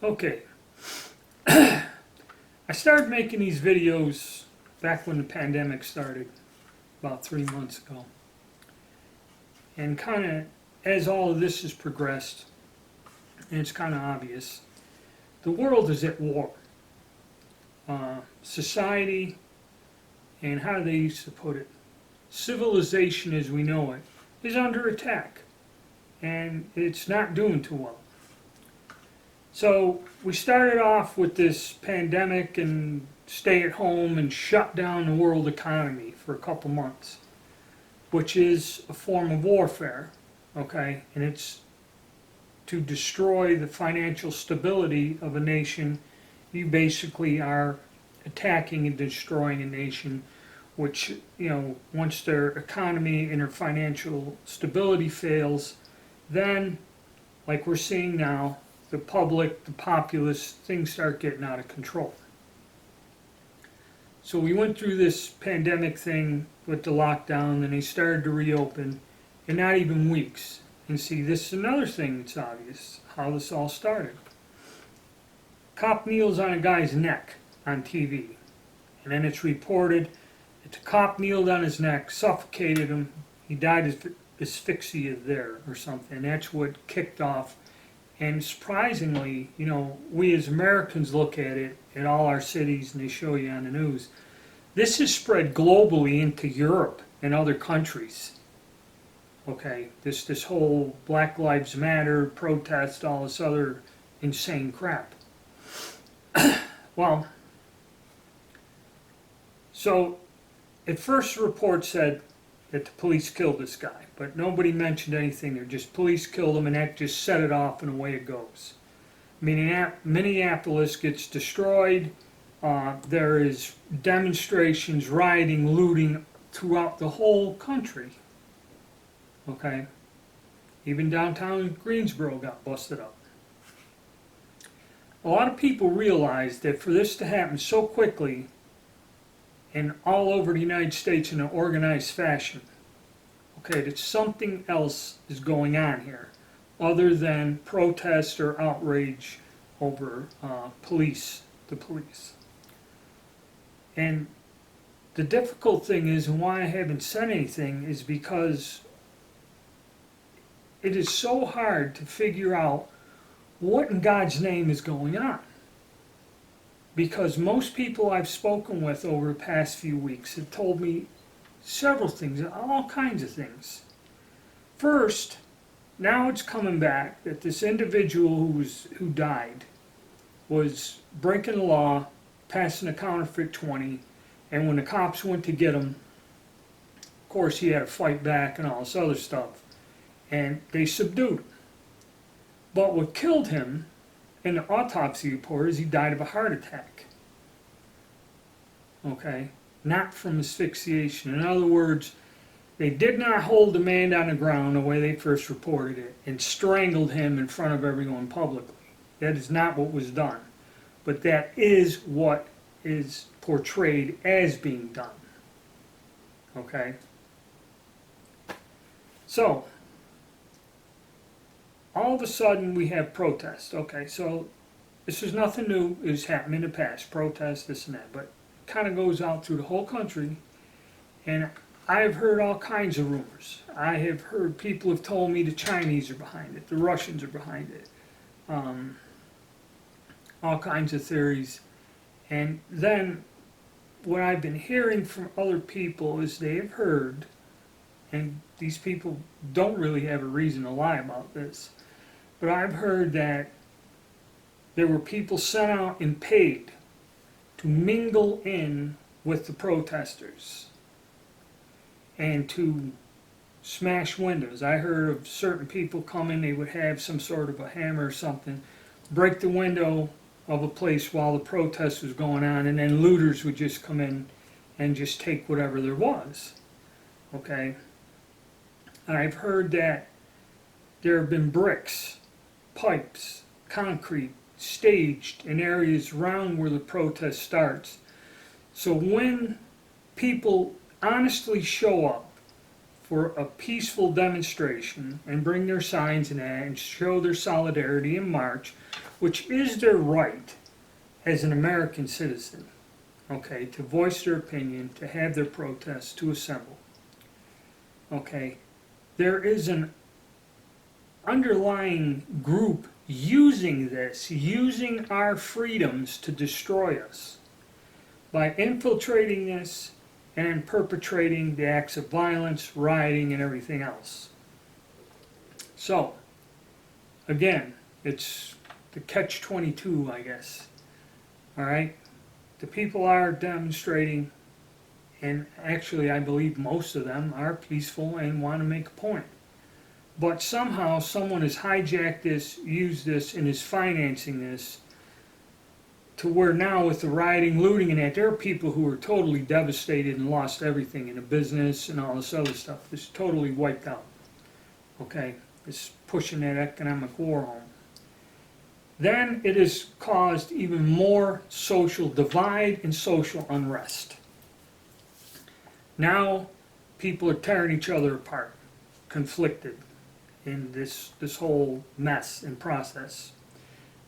Okay. I started making these videos back when the pandemic started, about 3 months ago. And kind of, as all of this has progressed, and it's kind of obvious, the world is at war. Society, and how they used to put it, civilization as we know it, is under attack. And it's not doing too well. So we started off with this pandemic and stay at home and shut down the world economy for a couple months, which is a form of warfare, okay? And it's to destroy the financial stability of a nation. You basically are attacking and destroying a nation, which, you know, once their economy and their financial stability fails, then, like we're seeing now, the public, the populace, things start getting out of control. So we went through this pandemic thing with the lockdown, and they started to reopen in not even weeks. And see, this is another thing that's obvious, how this all started. Cop kneels on a guy's neck on TV, and then it's reported that the cop kneeled on his neck, suffocated him, he died of asphyxia there or something. That's what kicked off. And surprisingly, you know, we as Americans look at it in all our cities and they show you on the news. This is spread globally into Europe and other countries. Okay, this whole Black Lives Matter protest, all this other insane crap. Well, so at first the report said that the police killed this guy, but nobody mentioned anything. They're just police killed him, and that just set it off, and away it goes. Minneapolis gets destroyed. There is demonstrations, rioting, looting throughout the whole country. Okay, even downtown Greensboro got busted up. A lot of people realize that for this to happen so quickly and all over the United States in an organized fashion, okay, that something else is going on here other than protest or outrage over the police. And the difficult thing is, and why I haven't said anything, is because it is so hard to figure out what in God's name is going on. Because most people I've spoken with over the past few weeks have told me several things, all kinds of things. First, now it's coming back that this individual who died was breaking the law, passing a counterfeit 20, and when the cops went to get him, of course he had to fight back and all this other stuff, and they subdued him. But what killed him in the autopsy report is he died of a heart attack. Okay? Not from asphyxiation. In other words, they did not hold the man on the ground the way they first reported it and strangled him in front of everyone publicly. That is not what was done. But that is what is portrayed as being done. Okay? So, all of a sudden we have protests. Okay, so this is nothing new. It's happened in the past. Protests, this and that. But it kind of goes out through the whole country. And I've heard all kinds of rumors. I have heard people have told me the Chinese are behind it. The Russians are behind it. All kinds of theories. And then what I've been hearing from other people is they have heard, and these people don't really have a reason to lie about this, but I've heard that there were people sent out and paid to mingle in with the protesters and to smash windows. I heard of certain people coming, they would have some sort of a hammer or something, break the window of a place while the protest was going on, and then looters would just come in and just take whatever there was. Okay? And I've heard that there have been bricks, pipes, concrete staged in areas around where the protest starts. So when people honestly show up for a peaceful demonstration and bring their signs and that and show their solidarity and march, which is their right as an American citizen, okay, to voice their opinion, to have their protests, to assemble. Okay, there is an underlying group using this, using our freedoms to destroy us by infiltrating this and perpetrating the acts of violence, rioting, and everything else. So, again, it's the catch-22, I guess. All right? The people are demonstrating, and actually I believe most of them are peaceful and want to make a point. But somehow someone has hijacked this, used this, and is financing this to where now with the rioting, looting, and that, there are people who are totally devastated and lost everything in a business and all this other stuff. It's totally wiped out. Okay? It's pushing that economic war home. Then it has caused even more social divide and social unrest. Now people are tearing each other apart, conflicted in this whole mess and process.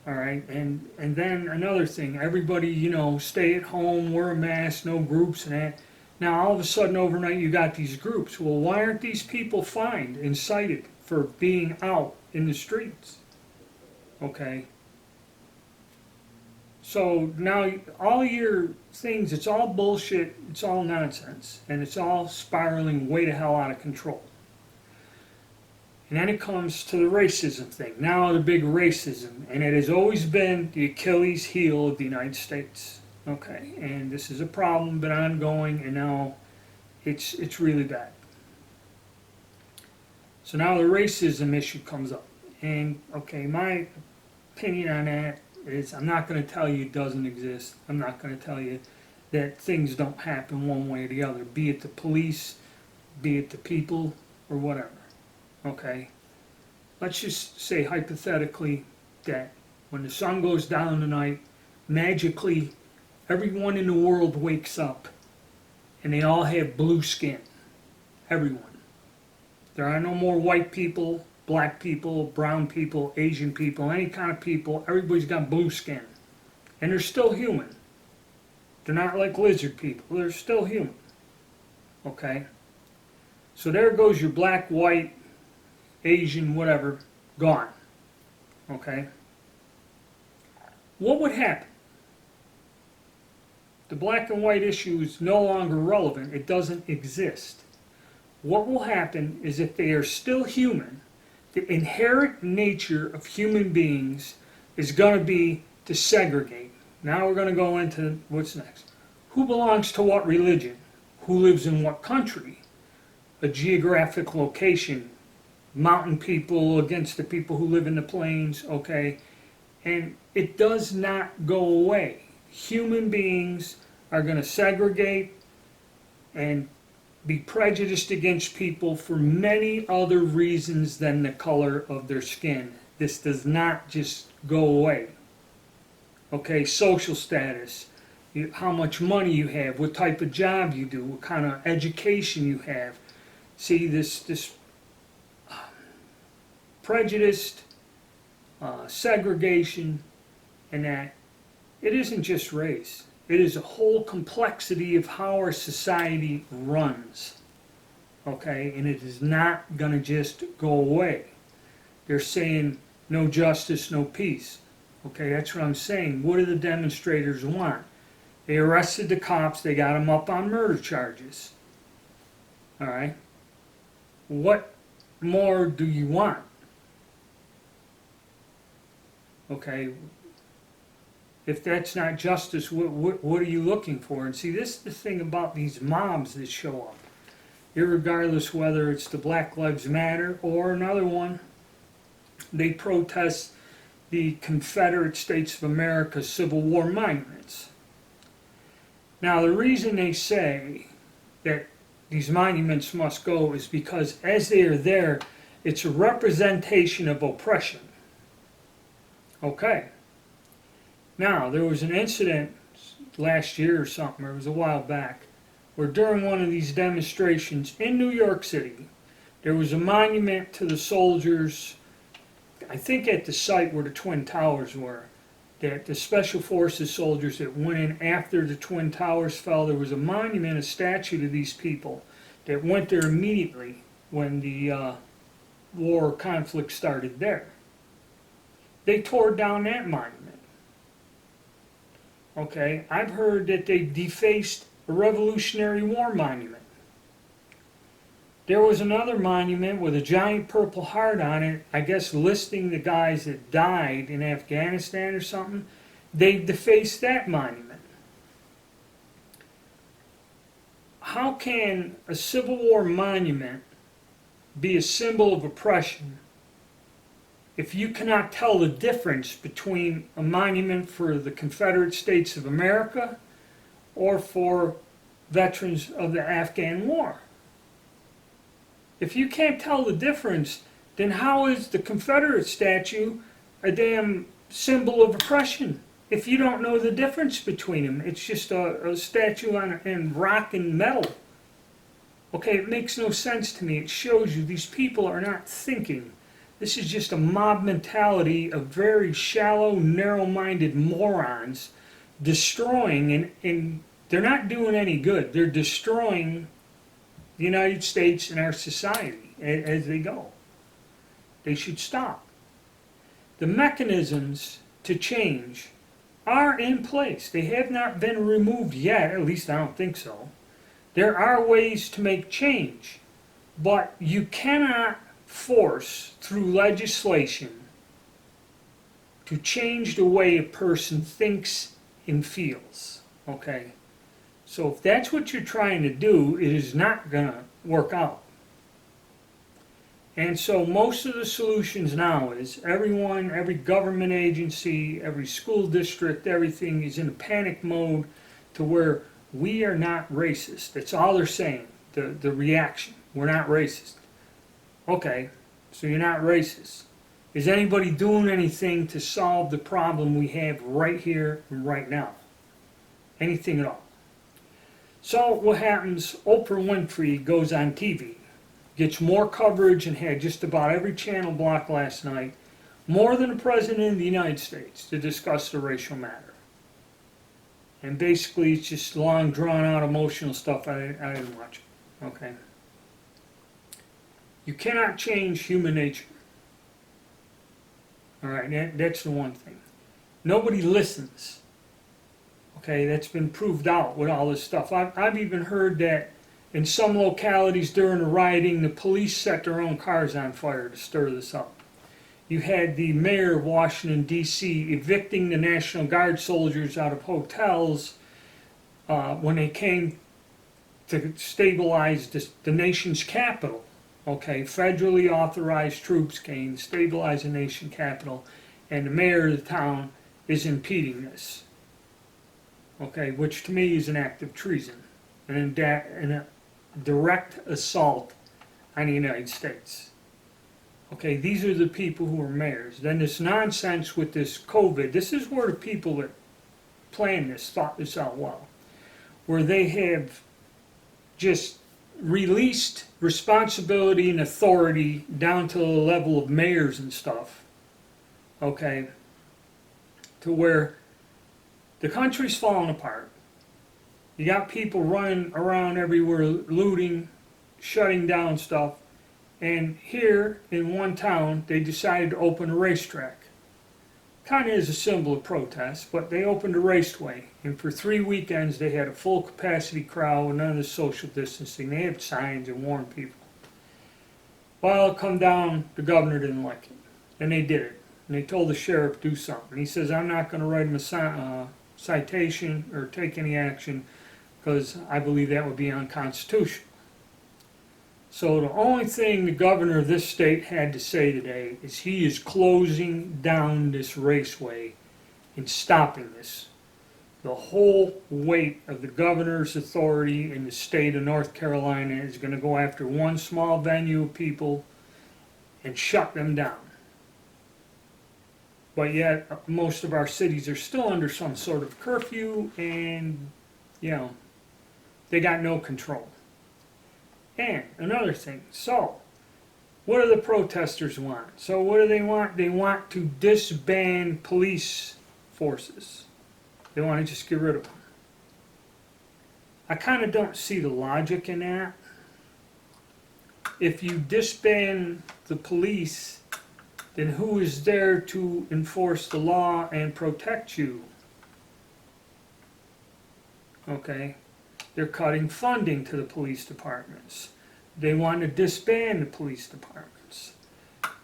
All right, and then another thing, everybody, you know, stay at home, wear a mask, no groups and that. Now all of a sudden overnight you got these groups. Well, why aren't these people fined and cited for being out in the streets? Okay. So now all your things, it's all bullshit, it's all nonsense, and it's all spiraling way to hell out of control. And then it comes to the racism thing. Now the big racism, and it has always been the Achilles heel of the United States. Okay, and this is a problem, but ongoing, and now it's really bad. So now the racism issue comes up, and okay, my opinion on that is I'm not going to tell you it doesn't exist. I'm not going to tell you that things don't happen one way or the other, be it the police, be it the people, or whatever. Okay? Let's just say hypothetically that when the sun goes down tonight, magically everyone in the world wakes up and they all have blue skin. Everyone. There are no more white people, black people, brown people, Asian people, any kind of people. Everybody's got blue skin. And they're still human. They're not like lizard people. They're still human. Okay? So there goes your black, white, Asian, whatever, gone. Okay? What would happen? The black and white issue is no longer relevant. It doesn't exist. What will happen is if they are still human, the inherent nature of human beings is going to be to segregate. Now we're going to go into what's next. Who belongs to what religion? Who lives in what country? A geographic location. Mountain people against the people who live in the plains, okay? And it does not go away. Human beings are going to segregate and be prejudiced against people for many other reasons than the color of their skin. This does not just go away. Okay, social status, how much money you have, what type of job you do, what kind of education you have. See, this prejudiced segregation and that, it isn't just race. It is a whole complexity of how our society runs. Okay, and it is not going to just go away. They're saying no justice, no peace. Okay, that's what I'm saying. What do the demonstrators want? They arrested the cops. They got them up on murder charges. All right. What more do you want? Okay. If that's not justice, what are you looking for? And see, this is the thing about these mobs that show up. Irregardless whether it's the Black Lives Matter or another one, they protest the Confederate States of America Civil War monuments. Now, the reason they say that these monuments must go is because as they are there, it's a representation of oppression. Okay. Now, there was an incident last year or something, or it was a while back, where during one of these demonstrations in New York City, there was a monument to the soldiers I think at the site where the Twin Towers were, that the Special Forces soldiers that went in after the Twin Towers fell, there was a monument, a statue to these people that went there immediately when the war conflict started there. They tore down that monument. Okay, I've heard that they defaced a Revolutionary War monument. There was another monument with a giant Purple Heart on it, I guess listing the guys that died in Afghanistan or something. They defaced that monument. How can a Civil War monument be a symbol of oppression if you cannot tell the difference between a monument for the Confederate States of America or for veterans of the Afghan War? If you can't tell the difference, then how is the Confederate statue a damn symbol of oppression? If you don't know the difference between them, it's just a statue on rock and metal. Okay, it makes no sense to me. It shows you these people are not thinking. This is just a mob mentality of very shallow, narrow-minded morons destroying, and they're not doing any good. They're destroying the United States and our society as they go. They should stop. The mechanisms to change are in place. They have not been removed yet, at least I don't think so. There are ways to make change, but you cannot force through legislation to change the way a person thinks and feels. Okay? So if that's what you're trying to do, it is not going to work out. And so most of the solutions now is everyone, every government agency, every school district, everything is in a panic mode to where we are not racist. That's all they're saying, the reaction. We're not racist. Okay, so you're not racist. Is anybody doing anything to solve the problem we have right here and right now? Anything at all? So what happens, Oprah Winfrey goes on TV, gets more coverage and had just about every channel blocked last night, more than the President of the United States, to discuss the racial matter. And basically it's just long, drawn-out emotional stuff. I didn't watch it. Okay. You cannot change human nature. All right, that's the one thing. Nobody listens. Okay, that's been proved out with all this stuff. I've even heard that in some localities during the rioting, the police set their own cars on fire to stir this up. You had the mayor of Washington, D.C. evicting the National Guard soldiers out of hotels when they came to stabilize the nation's capital. Okay, federally authorized troops came to stabilize the nation's capital, and the mayor of the town is impeding this. Okay, which to me is an act of treason and a direct assault on the United States. Okay, these are the people who are mayors. Then this nonsense with this COVID, this is where the people that planned this thought this out well, where they have just released responsibility and authority down to the level of mayors and stuff, okay, to where the country's falling apart. You got people running around everywhere looting, shutting down stuff, and here in one town they decided to open a racetrack. Kind of is a symbol of protest, but they opened a raceway, and for 3 weekends they had a full capacity crowd with none of the social distancing. They had signs and warned people. Well, it come down, the governor didn't like it, and they did it. And they told the sheriff to do something. He says, I'm not going to write him a citation or take any action because I believe that would be unconstitutional. So the only thing the governor of this state had to say today is he is closing down this raceway and stopping this. The whole weight of the governor's authority in the state of North Carolina is going to go after one small venue of people and shut them down. But yet most of our cities are still under some sort of curfew, and they got no control. And another thing, so What do the protesters want? So what do they want? They want to disband police forces. They want to just get rid of them. I kind of don't see the logic in that. If you disband the police, then who is there to enforce the law and protect you? Okay? They're cutting funding to the police departments. They want to disband the police departments.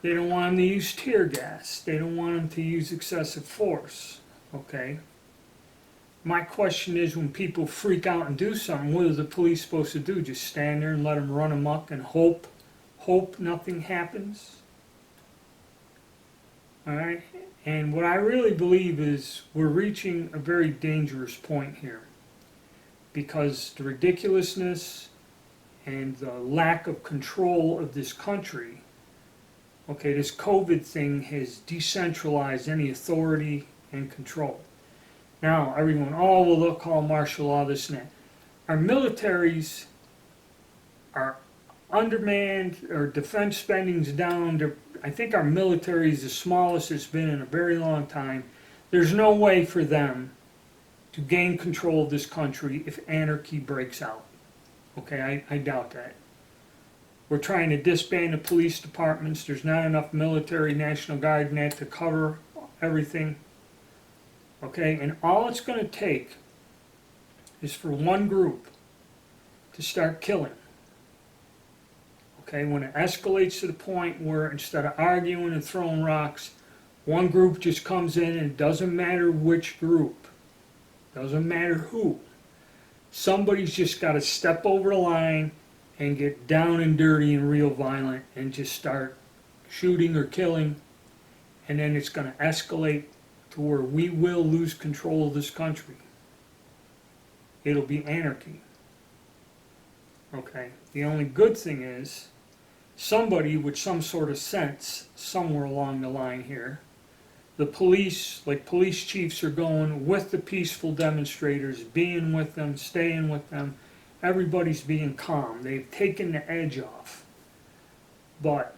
They don't want them to use tear gas. They don't want them to use excessive force. Okay? My question is, when people freak out and do something, what are the police supposed to do? Just stand there and let them run amok and hope nothing happens? Alright? And what I really believe is we're reaching a very dangerous point here, because the ridiculousness and the lack of control of this country, okay, this COVID thing has decentralized any authority and control. Now, everyone, oh, well, they'll call martial law, this and that. Our militaries are undermanned, or defense spending's down. I think our military is the smallest it's been in a very long time. There's no way for them to gain control of this country if anarchy breaks out. Okay, I doubt that. We're trying to disband the police departments. There's not enough military, National Guard and that to cover everything. Okay, and all it's going to take is for one group to start killing. Okay, when it escalates to the point where instead of arguing and throwing rocks, one group just comes in, and it doesn't matter which group, doesn't matter who. Somebody's just got to step over the line and get down and dirty and real violent and just start shooting or killing, and then it's going to escalate to where we will lose control of this country. It'll be anarchy. Okay, the only good thing is somebody with some sort of sense somewhere along the line here, the police, like police chiefs, are going with the peaceful demonstrators, being with them, staying with them. Everybody's being calm. They've taken the edge off. But,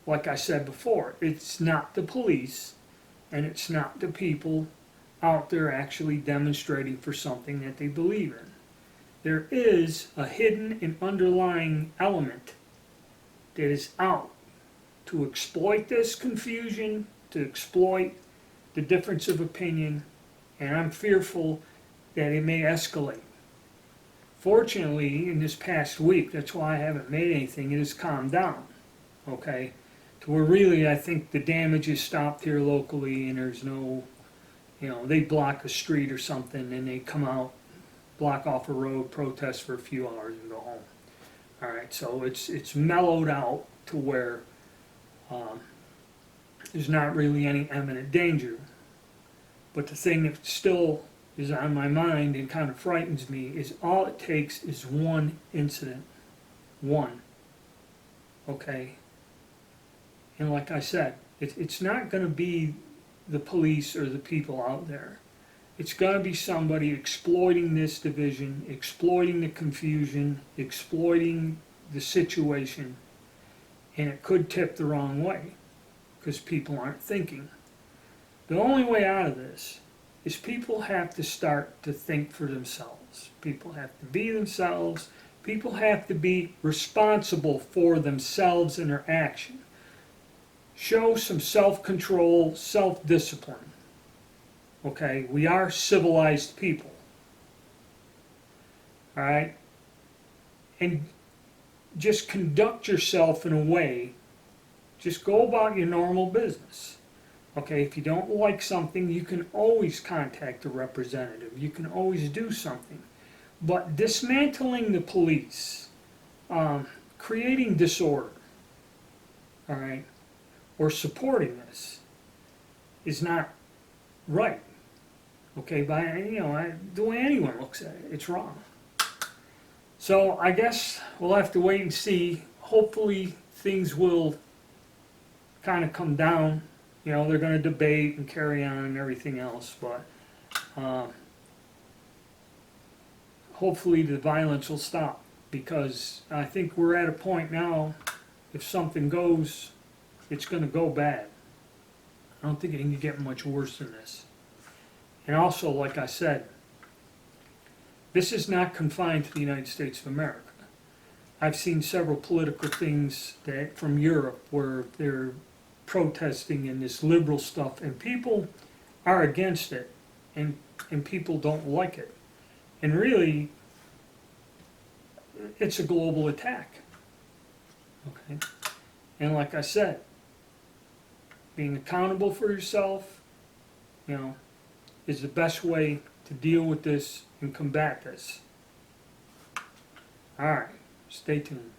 like I said before, it's not the police, and it's not the people out there actually demonstrating for something that they believe in. There is a hidden and underlying element that is out to exploit this confusion, to exploit the difference of opinion, and I'm fearful that it may escalate. Fortunately, in this past week, that's why I haven't made anything, it has calmed down, okay? To where really I think the damage is stopped here locally, and there's no, they block a street or something and they come out, block off a road, protest for a few hours and go home. Alright, so it's mellowed out to where there's not really any imminent danger. But the thing that still is on my mind and kind of frightens me is all it takes is one incident. One. Okay? And like I said, it's not going to be the police or the people out there. It's going to be somebody exploiting this division, exploiting the confusion, exploiting the situation, and it could tip the wrong way because people aren't thinking. The only way out of this is people have to start to think for themselves. People have to be themselves. People have to be responsible for themselves and their action. Show some self-control, self-discipline. Okay, we are civilized people. Alright? And just conduct yourself in a way, just go about your normal business. Okay, if you don't like something, you can always contact a representative. You can always do something. But dismantling the police, creating disorder, alright, or supporting this is not right. Okay, by the way anyone looks at it, it's wrong. So I guess we'll have to wait and see. Hopefully things will kind of come down. They're going to debate and carry on and everything else, but hopefully the violence will stop, because I think we're at a point now if something goes, it's going to go bad. I don't think it can get much worse than this. And also, like I said, this is not confined to the United States of America. I've seen several political things that from Europe where they're protesting and this liberal stuff, and people are against it, and people don't like it. And really, it's a global attack. Okay? And like I said, being accountable for yourself, you know, is the best way to deal with this and combat this. All right, stay tuned.